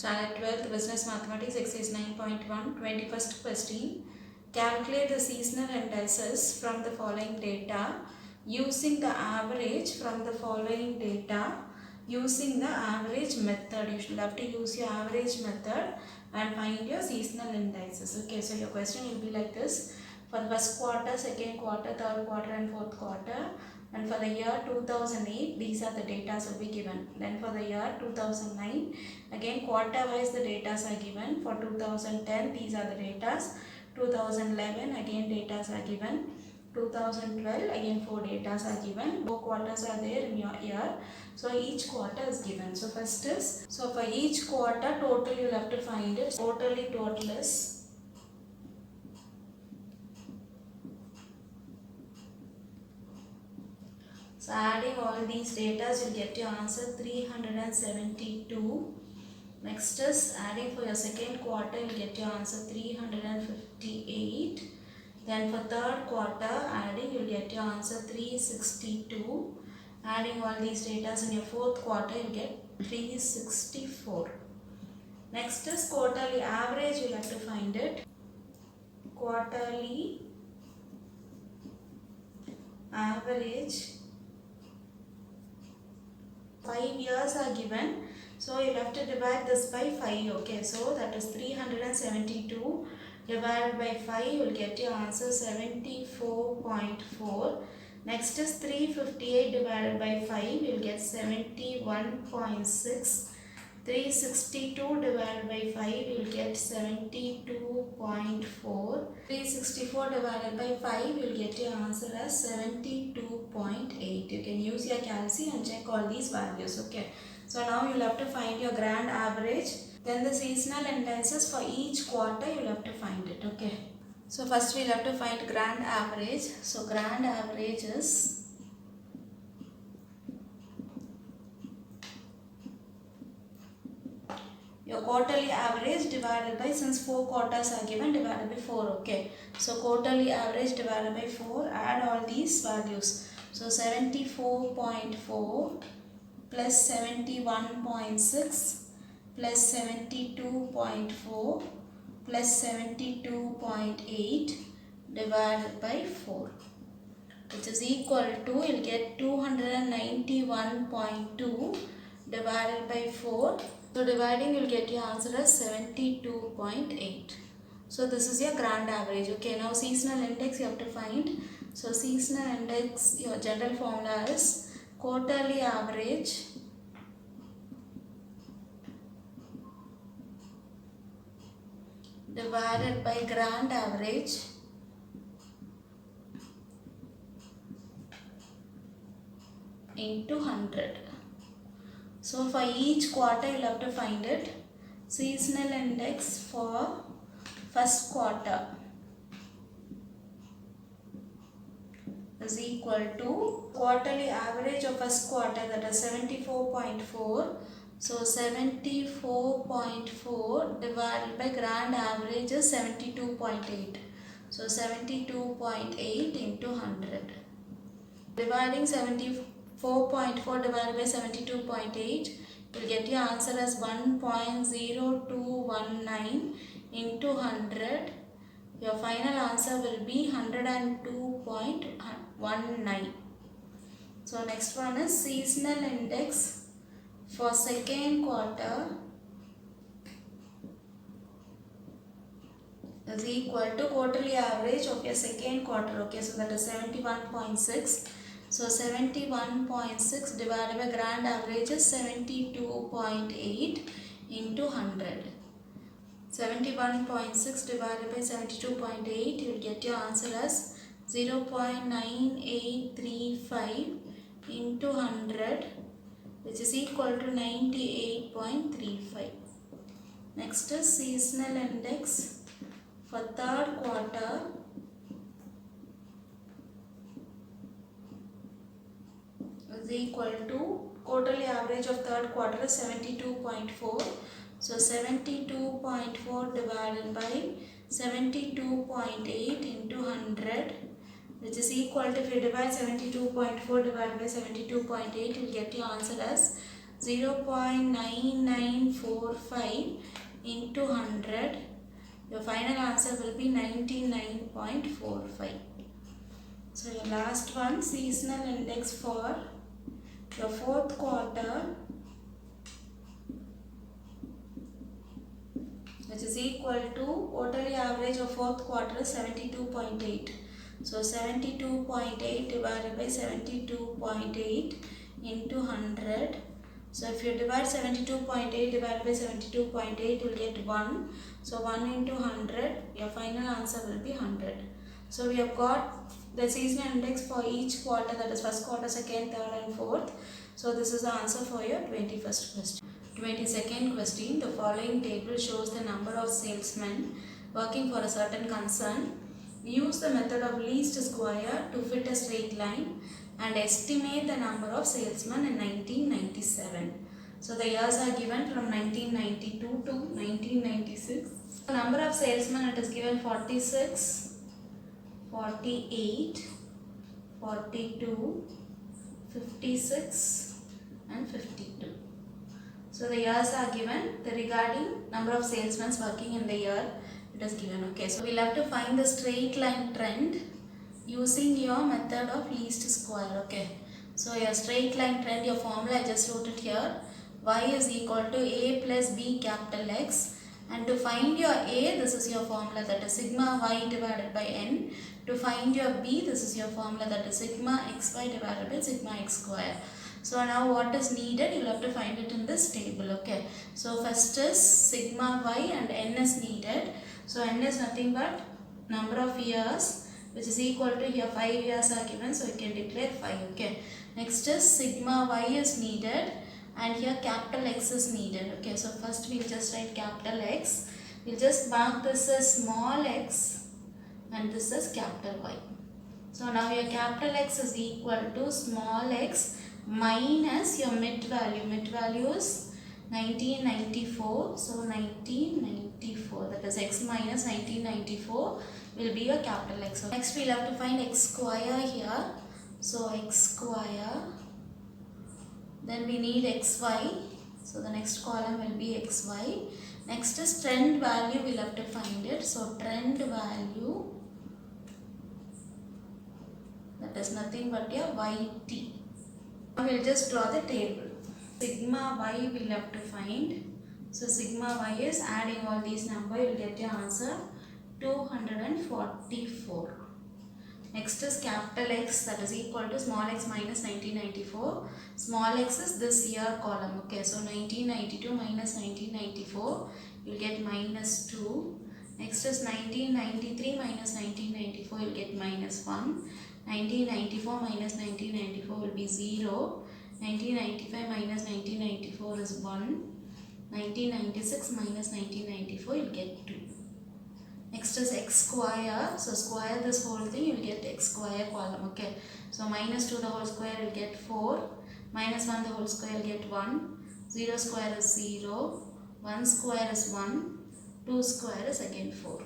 Standard 12th Business Mathematics Exercise 9.1 21st question. Calculate the seasonal indices from the following data using the average from the following data using the average method. You should have to use your average method and find your seasonal indices. Okay, so your question will be like this. For the first quarter, second quarter, third quarter and fourth quarter. And for the year 2008, these are the data will be given. Then for the year 2009, again quarter wise the data are given. For 2010, these are the data. 2011, again data are given. 2012, again 4 data are given. 4 quarters are there in your year. So each quarter is given. So first is, so for each quarter total you will have to find it. Total is so adding all these data, you will get your answer 372. Next is adding for your second quarter, you will get your answer 358. Then for third quarter, adding you will get your answer 362. Adding all these data in your fourth quarter, you will get 364. Next is quarterly average, you will have to find it. Quarterly average. 5 years are given, so you have to divide this by 5. Okay, so that is 372 divided by 5, you will get your answer 74.4. Next is 358 divided by 5, you will get 71.6. 362 divided by 5, you will get 72.4. 364 divided by 5, you will get your answer as 72.8. You can use your calci and check all these values. Okay. So now you will have to find your grand average. Then the seasonal indices for each quarter you will have to find it. Okay. So first we will have to find grand average. So grand average is your quarterly average divided by, since 4 quarters are given, divided by 4. Okay, so quarterly average divided by 4, add all these values. So 74.4 plus 71.6 plus 72.4 plus 72.8 divided by 4, which is equal to, you will get 291.2 divided by 4. So dividing, you will get your answer as 72.8. So this is your grand average. Okay, now seasonal index you have to find. So seasonal index, your general formula is quarterly average divided by grand average into 100. So for each quarter you will have to find it. Seasonal index for first quarter is equal to quarterly average of first quarter, that is 74.4. So 74.4 divided by grand average is 72.8. So 72.8 into 100. Dividing 74.4 divided by 72.8, you will get your answer as 1.0219 into 100. Your final answer will be 102.19. So next one is seasonal index for second quarter is equal to quarterly average of your second quarter. Okay, so that is 71.6. So 71.6 divided by grand average is 72.8 into 100. 71.6 divided by 72.8, you will get your answer as 0.9835 into 100, which is equal to 98.35. Next is seasonal index for third quarter is equal to quarterly average of third quarter is 72.4. So 72.4 divided by 72.8 into 100, which is equal to, if you divide 72.4 divided by 72.8, you will get your answer as 0.9945 into 100. Your final answer will be 99.45. So your last one, seasonal index for your fourth quarter, which is equal to quarterly average of fourth quarter is 72.8. So 72.8 divided by 72.8 into 100. So if you divide 72.8 divided by 72.8, you will get 1. So 1 into 100, your final answer will be 100. So we have got the seasonal index for each quarter, that is first quarter, second, third and fourth. So this is the answer for your 21st question. 22nd question, the following table shows the number of salesmen working for a certain concern. Use the method of least square to fit a straight line and estimate the number of salesmen in 1997. So the years are given from 1992 to 1996. The number of salesmen, it is given 46, 48, 42, 56 and 52. So the years are given. The regarding number of salesmen working in the year, it is given. Okay, so we'll have to find the straight line trend using your method of least square. Okay, so your straight line trend, your formula I just wrote it here. Y is equal to A plus B capital X, and to find your A, this is your formula, that is sigma y divided by n. To find your B, this is your formula, that is sigma xy divided by sigma x square. So now what is needed, you will have to find it in this table. Okay, so first is sigma y and n is needed. So n is nothing but number of years, which is equal to, here 5 years are given, so you can declare 5. Okay, next is sigma y is needed, and here capital X is needed. Okay, so first we'll just write capital X. We'll just mark this as small x and this is capital Y. So now your capital X is equal to small x minus your mid value. Mid value is 1994. So 1994, that is x minus 1994 will be your capital X. So next we'll have to find x square here. So x square. Then we need xy. So the next column will be xy. Next is trend value, we'll have to find it. So trend value, that is nothing but your yt. Now we'll just draw the table. Sigma y we'll have to find. So sigma y is, adding all these numbers, you will get your answer 244. Next is capital X, that is equal to small x minus 1994. Small x is this year column. Okay, so 1992 minus 1994, you will get minus 2. Next is 1993 minus 1994, you will get minus 1. 1994 minus 1994 will be 0. 1995 minus 1994 is 1. 1996 minus 1994, you will get 2. Next is x square. So square this whole thing, you will get x square column. Okay, so minus 2 the whole square, you will get 4. Minus 1 the whole square, you will get 1. 0 square is 0. 1 square is 1. 2 square is again 4.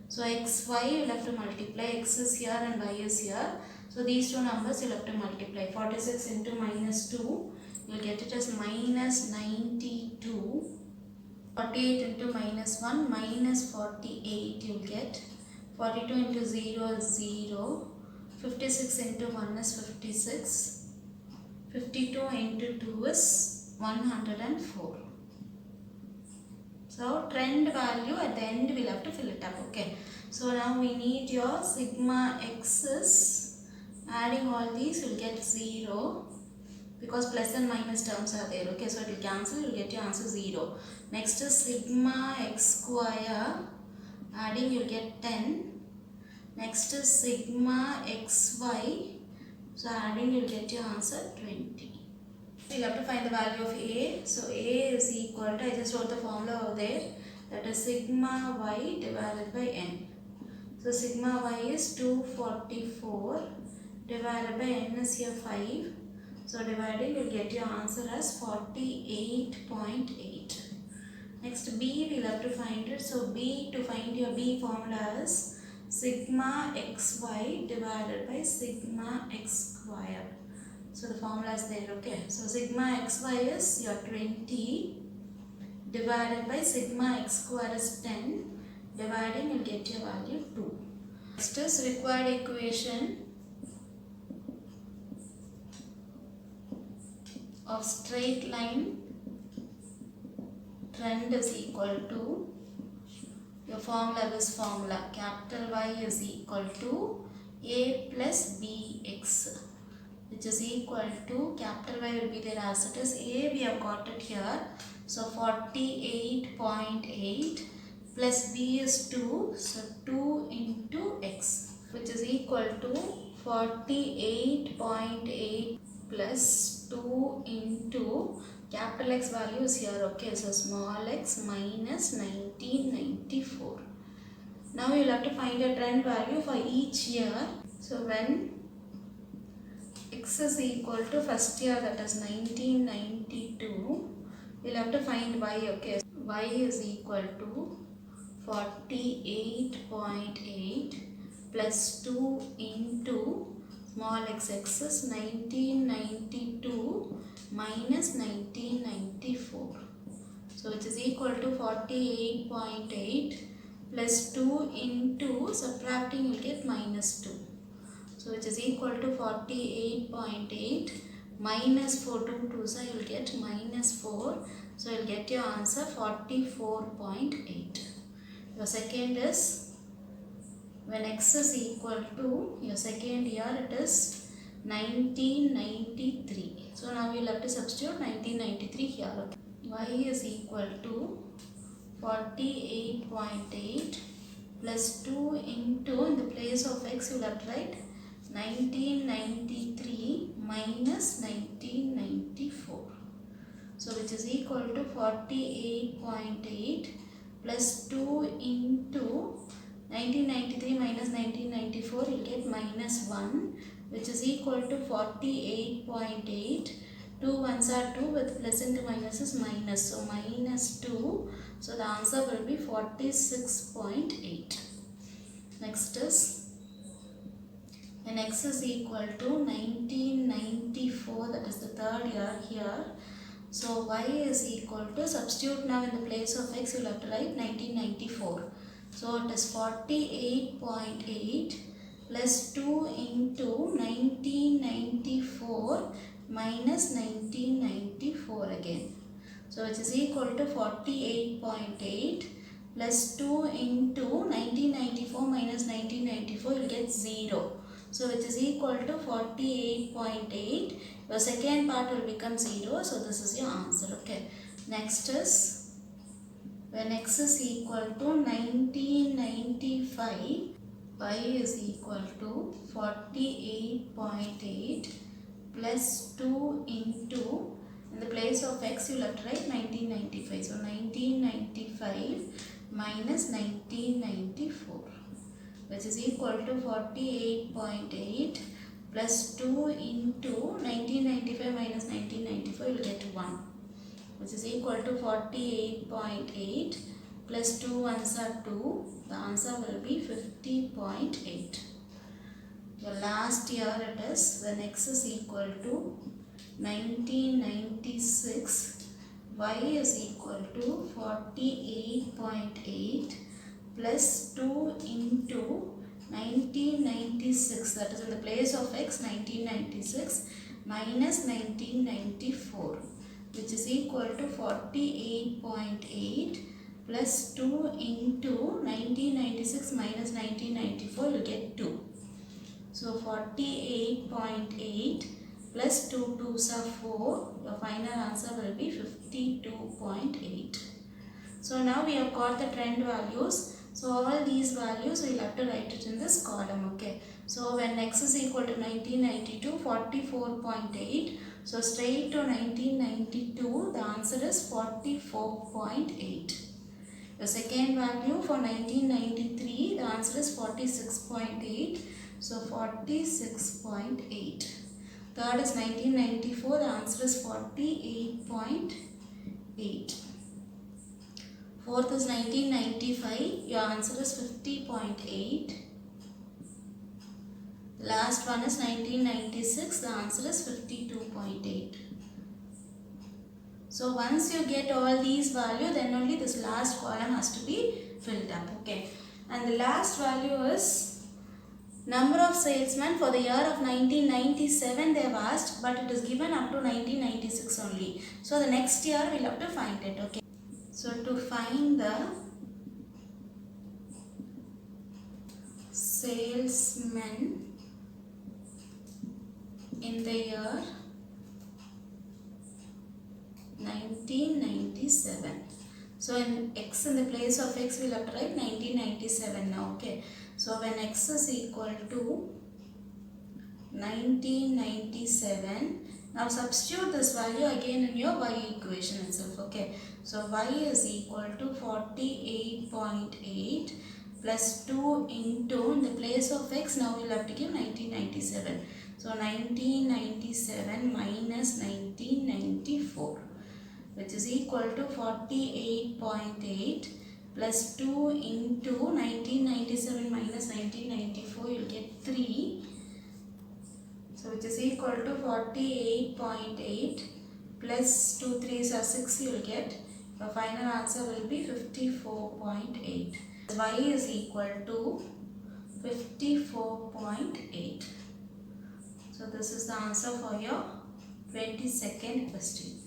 So x, y you will have to multiply. X is here and y is here. So these two numbers you will have to multiply. 46 into minus 2, you will get it as minus 92. 48 into minus 1, minus 48 you will get. 42 into 0 is 0. 56 into 1 is 56. 52 into 2 is 104. So trend value at the end we will have to fill it up. Okay, so now we need your sigma x's. Adding all these you will get 0, because plus and minus terms are there. Okay, so it will cancel, you will get your answer 0. Next is sigma x square. Adding you will get 10. Next is sigma xy. So adding you will get your answer 20. We will have to find the value of A. So A is equal to, I just wrote the formula over there, that is sigma y divided by n. So sigma y is 244 divided by n is here 5. So dividing, you will get your answer as 48.8. Next B we will have to find it. So B, to find your B formula is sigma xy divided by sigma x square. So the formula is there, okay. So sigma xy is your 20 divided by sigma x square is 10. Dividing, you'll get your value 2. Next is required equation of straight line trend is equal to your formula, this formula, capital Y is equal to A plus BX, which is equal to, capital Y will be there as it is, A we have got it here, so 48.8 plus B is 2, so 2 into X, which is equal to 48.8 plus 2 into capital X value is here, okay, so small x minus 1994. Now you will have to find a trend value for each year. So when x is equal to first year, that is 1992, you will have to find y, okay. Y is equal to 48.8 plus 2 into small x, x is 1992 minus 1994. So which is equal to 48.8 plus 2 into, subtracting you will get minus 2. So which is equal to 48.8 minus 4, 2 2s you will get minus 4. So you will get your answer 44.8. Your second is when x is equal to, your second year it is 1993. So now we will have to substitute 1993 here. Okay. Y is equal to 48.8 plus 2 into, in the place of x you will have to write 1993 minus 1994. So which is equal to 48.8 plus 2 into 1993 minus 1994, you will get minus 1, which is equal to 48.8. 2 ones are 2, with plus into minus is minus, so minus 2. So the answer will be 46.8. Next is when x is equal to 1994, that is the third year here. So y is equal to, substitute now in the place of x, you will have to write 1994. So it is 48.8 plus 2 into 1994 minus 1994 again. So which is equal to 48.8 plus 2 into 1994 minus 1994, you will get 0. So which is equal to 48.8. Your second part will become 0. So this is your answer. Okay. Next is when x is equal to 1995, y is equal to 48.8 plus 2 into, in the place of x you will have to write 1995. So 1995 minus 1994, which is equal to 48.8 plus 2 into 1995 minus 1994, you will get 1, which is equal to 48.8 plus 2 ones are 2. The answer will be 50.8. Your last year it is when x is equal to 1996, y is equal to 48.8 plus 2 into 1996, that is in the place of x 1996 minus 1994, which is equal to 48.8 plus 2 into 1996 minus 1994, you will get 2. So 48.8 plus 2 2s are 4. Your final answer will be 52.8. So now we have got the trend values. So all these values we will have to write it in this column. Okay. So when x is equal to 1992, 44.8. So straight to 1992, the answer is 44.8. The second value for 1993, the answer is 46.8. So 46.8. Third is 1994, the answer is 48.8. Fourth is 1995, your answer is 50.8. Last one is 1996. The answer is 52.8. So once you get all these values, then only this last column has to be filled up. Okay. And the last value is number of salesmen for the year of 1997 they have asked, but it is given up to 1996 only. So the next year we'll have to find it. Okay. So to find the salesmen in the year 1997. So in x in the place of x we'll have to write 1997 now. Okay. So when x is equal to 1997, now substitute this value again in your y equation itself. Okay. So y is equal to 48.8 plus 2 into, in the place of x now we'll have to give 1997. So 1997 minus 1994, which is equal to 48.8 plus 2 into 1997 minus 1994, you'll get 3. So which is equal to 48.8 plus 2 3s are 6, you'll get, the final answer will be 54.8. Y is equal to 54.8. So this is the answer for your 22nd question.